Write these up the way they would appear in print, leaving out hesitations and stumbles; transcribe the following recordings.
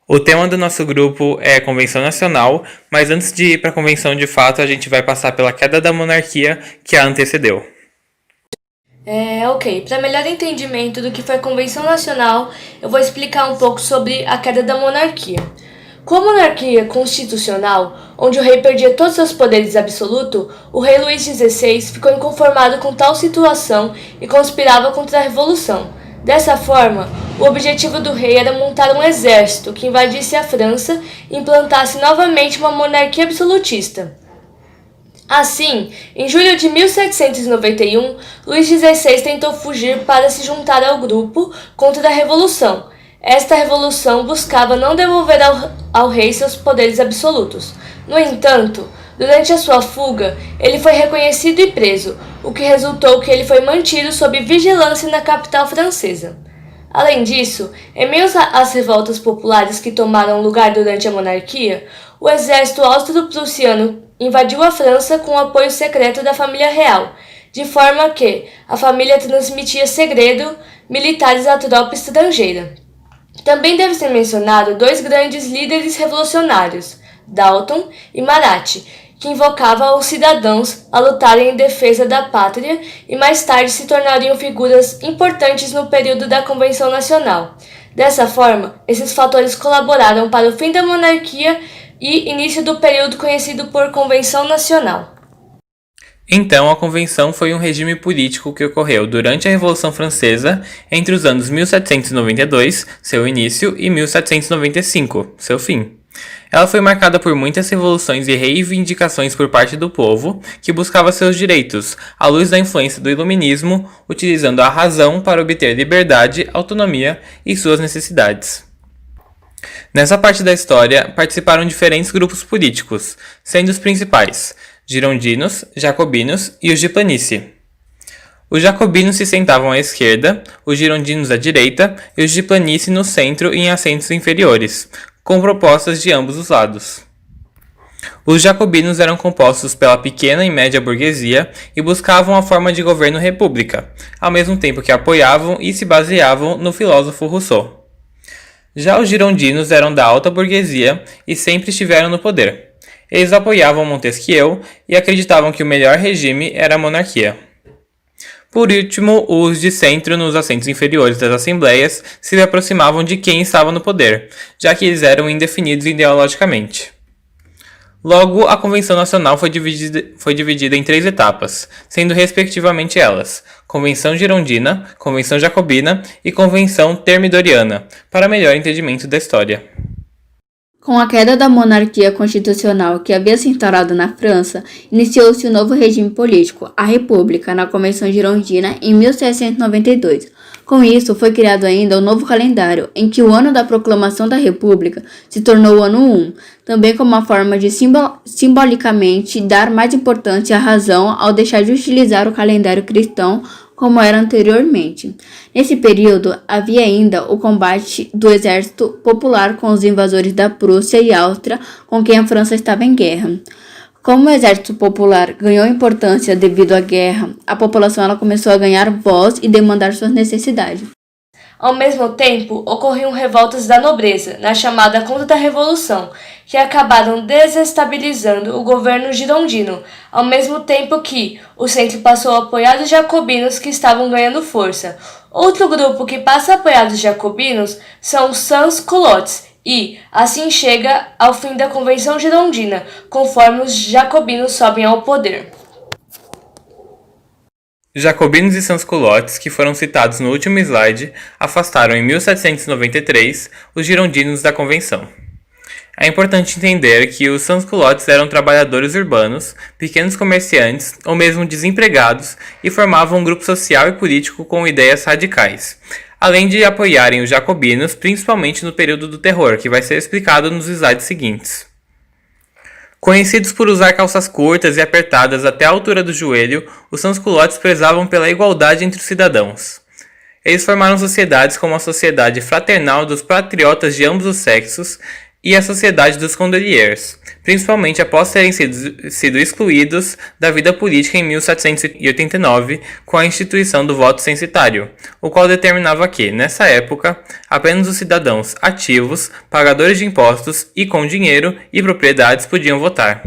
O tema do nosso grupo é Convenção Nacional, mas antes de ir para a convenção de fato, a gente vai passar pela queda da monarquia que a antecedeu. Ok. Para melhor entendimento do que foi a Convenção Nacional, eu vou explicar um pouco sobre a queda da monarquia. Com a monarquia constitucional, onde o rei perdia todos os seus poderes absolutos, o rei Luís XVI ficou inconformado com tal situação e conspirava contra a revolução. Dessa forma, o objetivo do rei era montar um exército que invadisse a França e implantasse novamente uma monarquia absolutista. Assim, em julho de 1791, Luís XVI tentou fugir para se juntar ao grupo contra a Revolução. Esta revolução buscava não devolver ao rei seus poderes absolutos. No entanto, durante a sua fuga, ele foi reconhecido e preso, o que resultou que ele foi mantido sob vigilância na capital francesa. Além disso, em meio às revoltas populares que tomaram lugar durante a monarquia, o exército austro-prussiano invadiu a França com o apoio secreto da família real, de forma que a família transmitia segredo militares à tropa estrangeira. Também deve ser mencionado dois grandes líderes revolucionários, Dalton e Marat, que invocavam os cidadãos a lutarem em defesa da pátria e mais tarde se tornariam figuras importantes no período da Convenção Nacional. Dessa forma, esses fatores colaboraram para o fim da monarquia e início do período conhecido por Convenção Nacional. Então, a convenção foi um regime político que ocorreu durante a Revolução Francesa entre os anos 1792, seu início, e 1795, seu fim. Ela foi marcada por muitas revoluções e reivindicações por parte do povo, que buscava seus direitos, à luz da influência do iluminismo, utilizando a razão para obter liberdade, autonomia e suas necessidades. Nessa parte da história, participaram diferentes grupos políticos, sendo os principais girondinos, jacobinos e os de planície. Os jacobinos se sentavam à esquerda, os girondinos à direita e os de planície no centro e em assentos inferiores, com propostas de ambos os lados. Os jacobinos eram compostos pela pequena e média burguesia e buscavam a forma de governo república, ao mesmo tempo que apoiavam e se baseavam no filósofo Rousseau. Já os girondinos eram da alta burguesia e sempre estiveram no poder. Eles apoiavam Montesquieu e acreditavam que o melhor regime era a monarquia. Por último, os de centro nos assentos inferiores das assembleias se aproximavam de quem estava no poder, já que eles eram indefinidos ideologicamente. Logo, a Convenção Nacional foi dividida em 3 etapas, sendo respectivamente elas: Convenção Girondina, Convenção Jacobina e Convenção Termidoriana, para melhor entendimento da história. Com a queda da monarquia constitucional que havia se instalado na França, iniciou-se o novo regime político, a República, na Convenção Girondina em 1792. Com isso, foi criado ainda um novo calendário, em que o ano da proclamação da República se tornou o ano 1, também como uma forma de simbolicamente dar mais importância à razão ao deixar de utilizar o calendário cristão como era anteriormente. Nesse período, havia ainda o combate do exército popular com os invasores da Prússia e Áustria, com quem a França estava em guerra. Como o exército popular ganhou importância devido à guerra, a população ela começou a ganhar voz e demandar suas necessidades. Ao mesmo tempo, ocorriam revoltas da nobreza, na chamada Contra-Revolução, que acabaram desestabilizando o governo girondino, ao mesmo tempo que o centro passou a apoiar os jacobinos que estavam ganhando força. Outro grupo que passa a apoiar os jacobinos são os sans-culottes, e assim chega ao fim da Convenção Girondina, conforme os jacobinos sobem ao poder. Jacobinos e sans-culottes, que foram citados no último slide, afastaram em 1793 os girondinos da convenção. É importante entender que os sans-culottes eram trabalhadores urbanos, pequenos comerciantes ou mesmo desempregados e formavam um grupo social e político com ideias radicais, além de apoiarem os jacobinos, principalmente no período do terror, que vai ser explicado nos slides seguintes. Conhecidos por usar calças curtas e apertadas até a altura do joelho, os sans-culottes prezavam pela igualdade entre os cidadãos. Eles formaram sociedades como a Sociedade Fraternal dos Patriotas de Ambos os Sexos e a Sociedade dos Condottiers, principalmente após terem sido excluídos da vida política em 1789 com a instituição do voto censitário, o qual determinava que, nessa época, apenas os cidadãos ativos, pagadores de impostos e com dinheiro e propriedades podiam votar.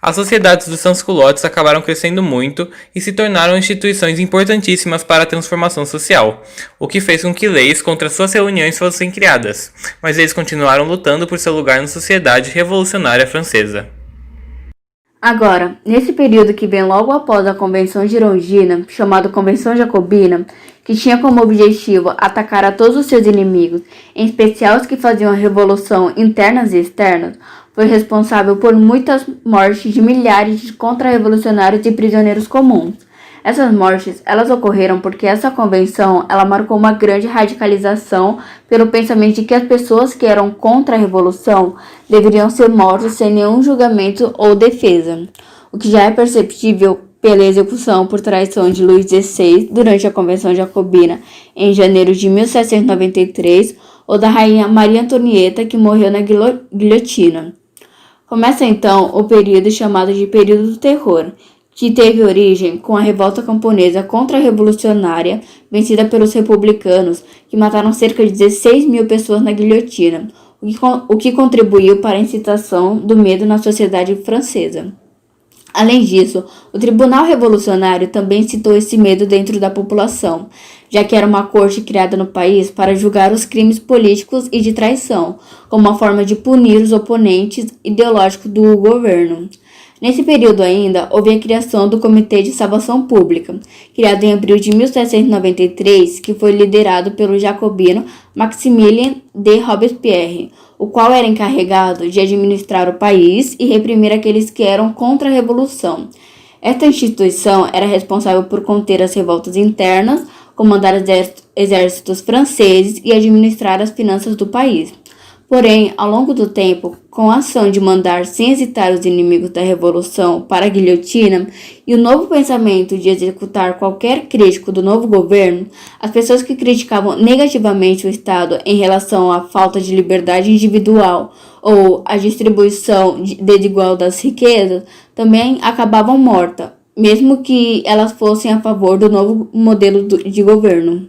As sociedades dos sans-culottes acabaram crescendo muito e se tornaram instituições importantíssimas para a transformação social, o que fez com que leis contra suas reuniões fossem criadas, mas eles continuaram lutando por seu lugar na sociedade revolucionária francesa. Agora, nesse período que vem logo após a Convenção Girondina, chamada Convenção Jacobina, que tinha como objetivo atacar a todos os seus inimigos, em especial os que faziam a revolução internas e externas, foi responsável por muitas mortes de milhares de contra-revolucionários e prisioneiros comuns. Essas mortes, elas ocorreram porque essa convenção, ela marcou uma grande radicalização pelo pensamento de que as pessoas que eram contra a revolução deveriam ser mortas sem nenhum julgamento ou defesa, o que já é perceptível pela execução por traição de Luís XVI durante a Convenção Jacobina em janeiro de 1793, ou da rainha Maria Antonieta, que morreu na guilhotina. Começa então o período chamado de Período do Terror, que teve origem com a revolta camponesa contra-revolucionária vencida pelos republicanos, que mataram cerca de 16 mil pessoas na guilhotina, o que contribuiu para a incitação do medo na sociedade francesa. Além disso, o Tribunal Revolucionário também incitou esse medo dentro da população, já que era uma corte criada no país para julgar os crimes políticos e de traição, como uma forma de punir os oponentes ideológicos do governo. Nesse período ainda, houve a criação do Comitê de Salvação Pública, criado em abril de 1793, que foi liderado pelo jacobino Maximilien de Robespierre, o qual era encarregado de administrar o país e reprimir aqueles que eram contra a revolução. Esta instituição era responsável por conter as revoltas internas, comandar exércitos franceses e administrar as finanças do país. Porém, ao longo do tempo, com a ação de mandar sem hesitar os inimigos da revolução para a guilhotina e o novo pensamento de executar qualquer crítico do novo governo, as pessoas que criticavam negativamente o Estado em relação à falta de liberdade individual ou à distribuição desigual das riquezas também acabavam mortas, mesmo que elas fossem a favor do novo modelo de governo.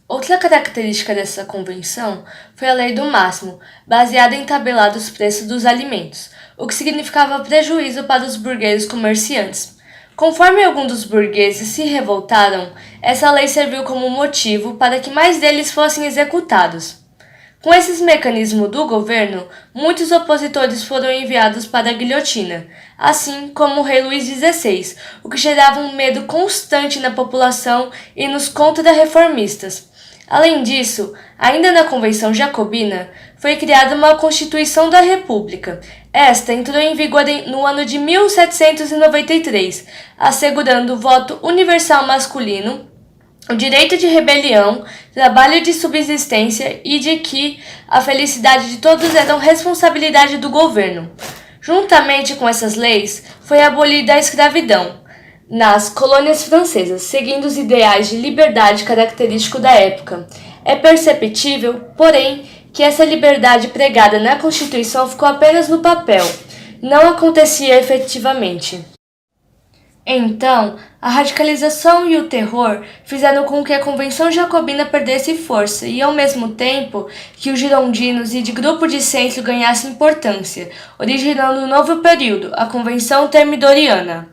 Outra característica dessa convenção foi a lei do máximo, baseada em tabelar os preços dos alimentos, o que significava prejuízo para os burgueses comerciantes. Conforme alguns dos burgueses se revoltaram, essa lei serviu como motivo para que mais deles fossem executados. Com esses mecanismos do governo, muitos opositores foram enviados para a guilhotina, assim como o rei Luís XVI, o que gerava um medo constante na população e nos contra-reformistas. Além disso, ainda na Convenção Jacobina, foi criada uma Constituição da República. Esta entrou em vigor no ano de 1793, assegurando o voto universal masculino, o direito de rebelião, trabalho de subsistência e de que a felicidade de todos era responsabilidade do governo. Juntamente com essas leis, foi abolida a escravidão nas colônias francesas, seguindo os ideais de liberdade característicos da época. É perceptível, porém, que essa liberdade pregada na Constituição ficou apenas no papel, não acontecia efetivamente. Então, a radicalização e o terror fizeram com que a Convenção Jacobina perdesse força e, ao mesmo tempo, que os girondinos e de grupo de centro ganhassem importância, originando um novo período, a Convenção Thermidoriana.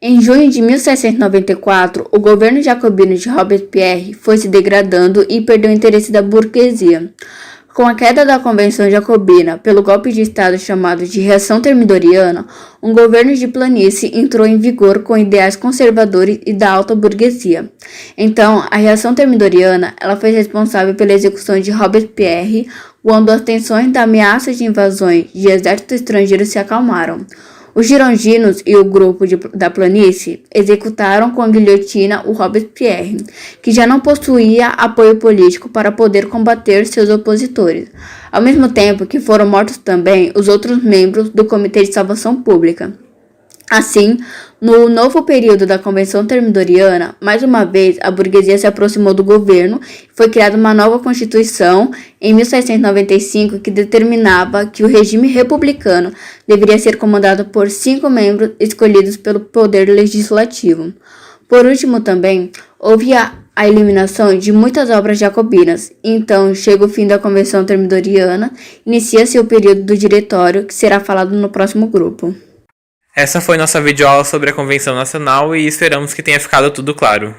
Em junho de 1794, o governo jacobino de Robespierre foi se degradando e perdeu o interesse da burguesia. Com a queda da Convenção Jacobina pelo golpe de Estado chamado de Reação Thermidoriana, um governo de planície entrou em vigor com ideais conservadores e da alta burguesia. Então, a Reação Thermidoriana ela foi responsável pela execução de Robespierre quando as tensões da ameaça de invasões de exércitos estrangeiros se acalmaram. Os girondinos e o grupo da planície executaram com a guilhotina o Robespierre, que já não possuía apoio político para poder combater seus opositores, ao mesmo tempo que foram mortos também os outros membros do Comitê de Salvação Pública. Assim, No novo período da Convenção Termidoriana, mais uma vez, a burguesia se aproximou do governo e foi criada uma nova Constituição em 1795 que determinava que o regime republicano deveria ser comandado por 5 membros escolhidos pelo Poder Legislativo. Por último também, houve a eliminação de muitas obras jacobinas. Então, chega o fim da Convenção Termidoriana, inicia-se o período do Diretório, que será falado no próximo grupo. Essa foi nossa videoaula sobre a Convenção Nacional e esperamos que tenha ficado tudo claro.